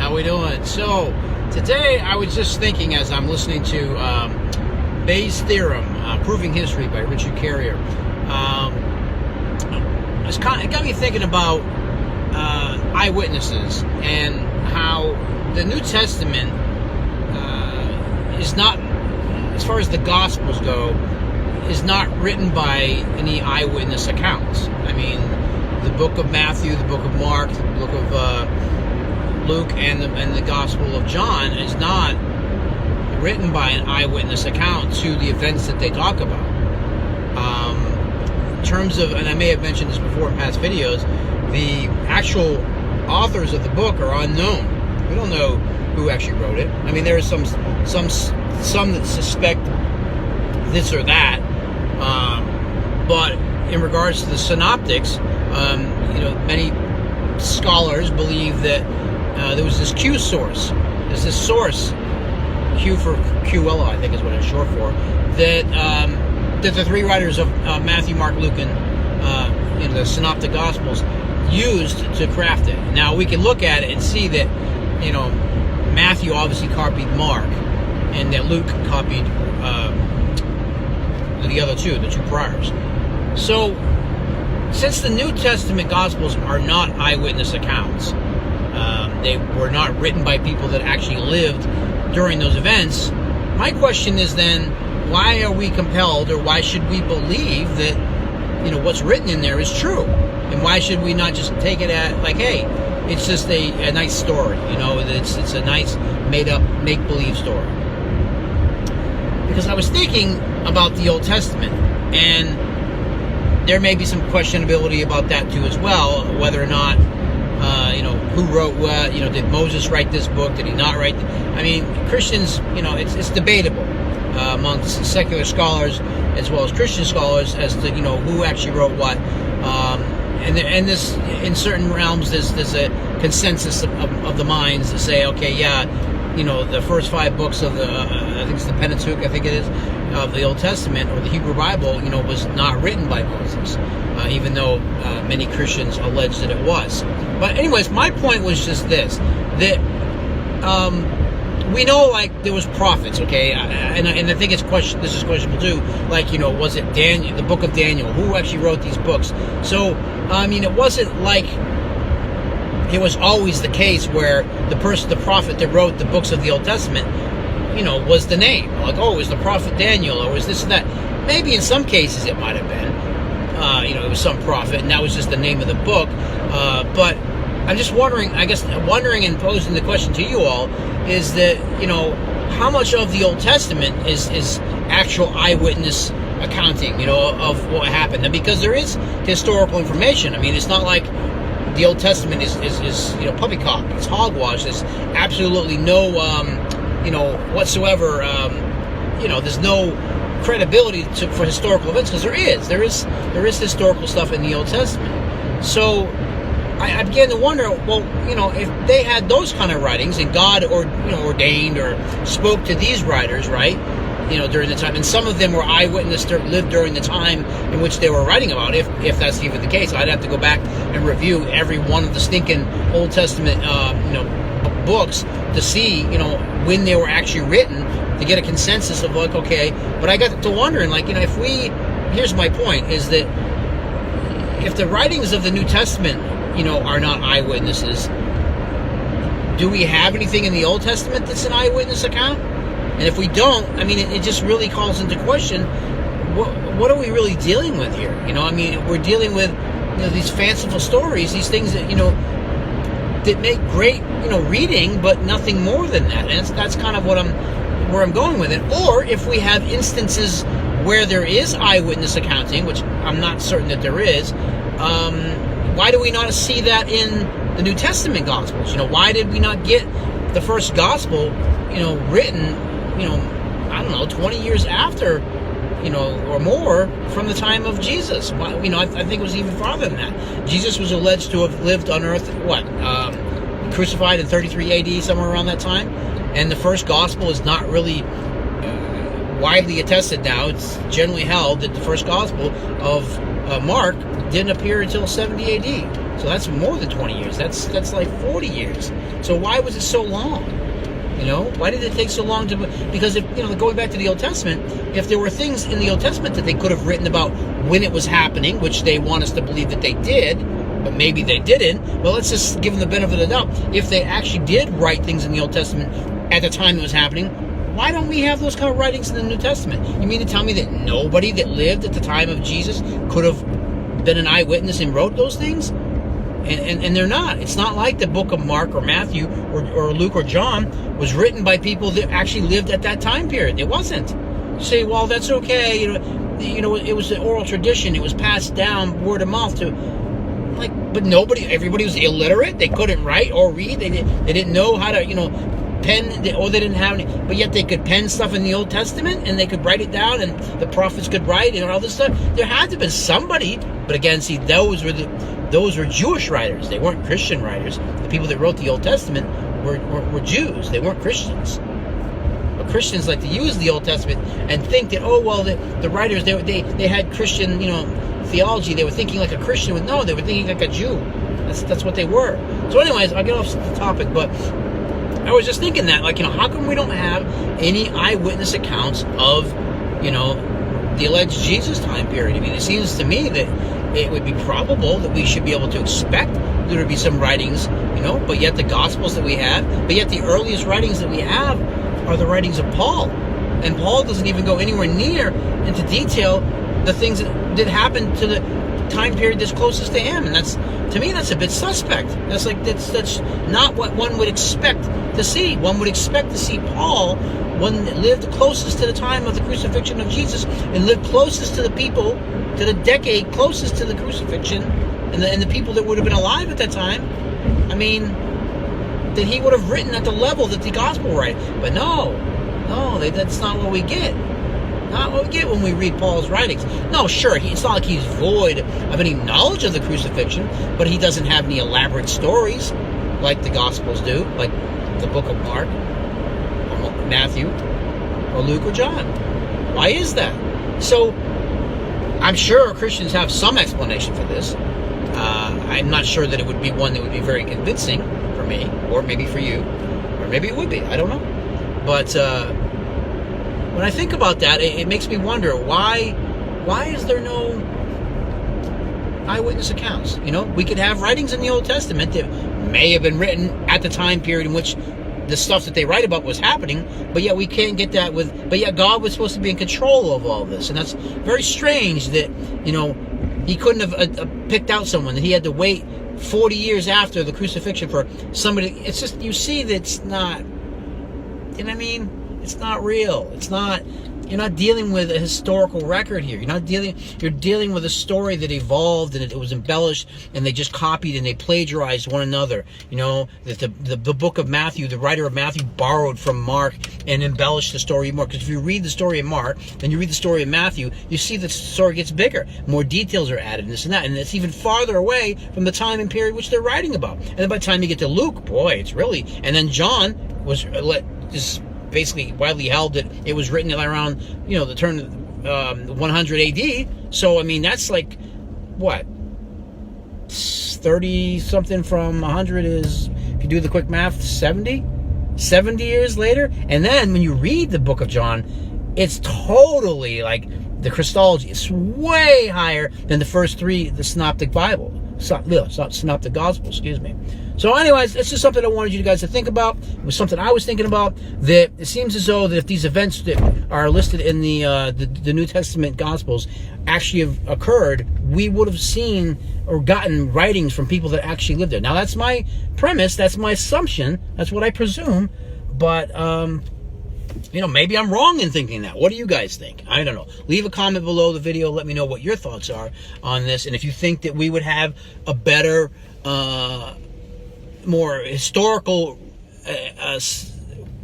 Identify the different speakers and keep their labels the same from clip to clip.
Speaker 1: How we doing? So today I was just thinking as I'm listening to Bayes' Theorem, Proving History by Richard Carrier. It got me thinking about eyewitnesses and how the New Testament is not, as far as the Gospels go, is not written by any eyewitness accounts. I mean, the book of Matthew, the book of Mark, the book of Luke, and the Gospel of John is not written by an eyewitness account to the events that they talk about. In terms of, and I may have mentioned this before in past videos, the actual authors of the book are unknown. We don't know who actually wrote it. I mean, there are some that suspect this or that, but in regards to the synoptics, many scholars believe that there was this Q source. There's this source, Q for QLO, I think is what it's short for, that the three writers of Matthew, Mark, Luke, and the Synoptic Gospels used to craft it. Now we can look at it and see that, Matthew obviously copied Mark, and that Luke copied the two priors. So, since the New Testament Gospels are not eyewitness accounts, they were not written by people that actually lived during those events, my question is then, why are we compelled, or why should we believe that, what's written in there is true? And why should we not just take it at, like, hey, it's just a nice story, it's a nice made-up, make-believe story? Because I was thinking about the Old Testament, and there may be some questionability about that too as well, whether or not, who wrote what, did Moses write this book, did he not write I mean, Christians, it's debatable amongst secular scholars as well as Christian scholars as to, who actually wrote what. And this, in certain realms, there's a consensus of the minds to say, okay, yeah, the first 5 books of the, I think it's the Pentateuch, I think it is, of the Old Testament, or the Hebrew Bible, was not written by Moses, even though many Christians allege that it was. But anyways, my point was just this, that we know, like, there was prophets, okay, and I think this is questionable too, like, was it Daniel, the book of Daniel, who actually wrote these books? So, I mean, it wasn't like it was always the case where the prophet that wrote the books of the Old Testament, was the name, like, oh, it was the prophet Daniel, or was this and that. Maybe in some cases it might have been, it was some prophet, and that was just the name of the book, but I'm just wondering and posing the question to you all is that, how much of the Old Testament is actual eyewitness accounting, of what happened? And because there is historical information. I mean, it's not like the Old Testament is poppycock. It's hogwash. There's absolutely no, whatsoever, there's no credibility for historical events, because there is historical stuff in the Old Testament. So I began to wonder, well, if they had those kind of writings, and God ordained or spoke to these writers, right, during the time, and some of them were eyewitness that lived during the time in which they were writing about, if that's even the case. I'd have to go back and review every one of the stinking Old Testament, books to see, when they were actually written, to get a consensus of, like, okay. But I got to wondering, like, here's my point, is that if the writings of the New Testament, are not eyewitnesses, do we have anything in the Old Testament that's an eyewitness account? And if we don't, I mean, it just really calls into question, what are we really dealing with here? We're dealing with, these fanciful stories, these things that, that make great, reading, but nothing more than that. And that's kind of where I'm going with it. Or if we have instances where there is eyewitness accounting, which I'm not certain that there is, why do we not see that in the New Testament Gospels? Why did we not get the first Gospel, written, I don't know, 20 years after, or more from the time of Jesus? I think it was even farther than that. Jesus was alleged to have lived on earth, crucified in 33 AD, somewhere around that time. And the first Gospel is not really widely attested now. It's generally held that the first Gospel of Mark didn't appear until 70 AD. So that's more than 20 years. That's like 40 years. So why was it so long? Why did it take so long to? Because if going back to the Old Testament, if there were things in the Old Testament that they could have written about when it was happening, which they want us to believe that they did, but maybe they didn't. Well, let's just give them the benefit of the doubt. If they actually did write things in the Old Testament at the time it was happening, why don't we have those kind of writings in the New Testament? You mean to tell me that nobody that lived at the time of Jesus could have been an eyewitness and wrote those things? And they're not. It's not like the book of Mark or Matthew or Luke or John was written by people that actually lived at that time period. It wasn't. You say, well, that's okay. It was an oral tradition. It was passed down word of mouth to, but everybody was illiterate. They couldn't write or read. They didn't know how to, pen, or they didn't have any, but yet they could pen stuff in the Old Testament and they could write it down and the prophets could write and all this stuff. There had to have been somebody, but again, see, those were Jewish writers. They weren't Christian writers. The people that wrote the Old Testament were Jews. They weren't Christians. But Christians like to use the Old Testament and think that, the writers, they had Christian, theology. They were thinking like a Christian. No, they were thinking like a Jew. That's what they were. So anyways, I'll get off the topic, but I was just thinking that, how come we don't have any eyewitness accounts of, the alleged Jesus time period? I mean, it seems to me that it would be probable that we should be able to expect there to be some writings, but yet the Gospels that we have, but yet the earliest writings that we have are the writings of Paul. And Paul doesn't even go anywhere near into detail the things that happened to the time period that's closest to him. And to me, that's a bit suspect. That's not what one would expect to see. One would expect to see Paul, one that lived closest to the time of the crucifixion of Jesus and lived closest to the people, to the decade closest to the crucifixion, and the people that would have been alive at that time. I mean, that he would have written at the level that the gospel write. But no, that's not what we get. Not what we get when we read Paul's writings. No, sure, it's not like he's void of any knowledge of the crucifixion, but he doesn't have any elaborate stories like the Gospels do, like the book of Mark, or Matthew, or Luke, or John. Why is that? So, I'm sure Christians have some explanation for this. I'm not sure that it would be one that would be very convincing for me, or maybe for you, or maybe it would be. I don't know. But when I think about that, it makes me wonder, why is there no eyewitness accounts? We could have writings in the Old Testament that may have been written at the time period in which the stuff that they write about was happening, but yet we can't get that but yet God was supposed to be in control of all this. And that's very strange that, he couldn't have picked out someone, that he had to wait 40 years after the crucifixion for somebody. It's just, you see that it's not, it's not real. It's not, you're not dealing with a historical record here. You're dealing with a story that evolved and it was embellished and they just copied and they plagiarized one another. That the book of Matthew, the writer of Matthew borrowed from Mark and embellished the story more. Because if you read the story of Mark and you read the story of Matthew, you see the story gets bigger. More details are added and this and that. And it's even farther away from the time and period which they're writing about. And then by the time you get to Luke, boy, it's really, and then John is basically widely held that it was written around, the turn of 100 AD. So, that's like, what? 30 something from 100 is, if you do the quick math, 70 years later. And then when you read the book of John, it's totally like the Christology. It's way higher than the first three, the Synoptic Bible. Synoptic Gospel, excuse me. So anyways, it's just something I wanted you guys to think about. It was something I was thinking about, that it seems as though that if these events that are listed in the New Testament Gospels actually have occurred, we would have seen or gotten writings from people that actually lived there. Now, that's my premise. That's my assumption. That's what I presume. But, maybe I'm wrong in thinking that. What do you guys think? I don't know. Leave a comment below the video. Let me know what your thoughts are on this. And if you think that we would have a better, more historical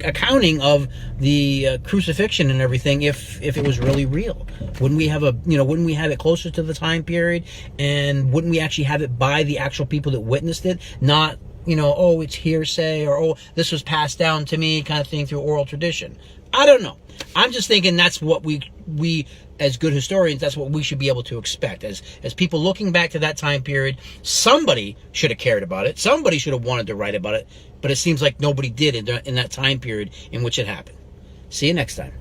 Speaker 1: accounting of the crucifixion and everything, if it was really real, wouldn't we have it closer to the time period, and wouldn't we actually have it by the actual people that witnessed it, not it's hearsay, or this was passed down to me kind of thing through oral tradition? I don't know. I'm just thinking that's what we as good historians, that's what we should be able to expect. As people looking back to that time period, somebody should have cared about it. Somebody should have wanted to write about it. But it seems like nobody did in that time period in which it happened. See you next time.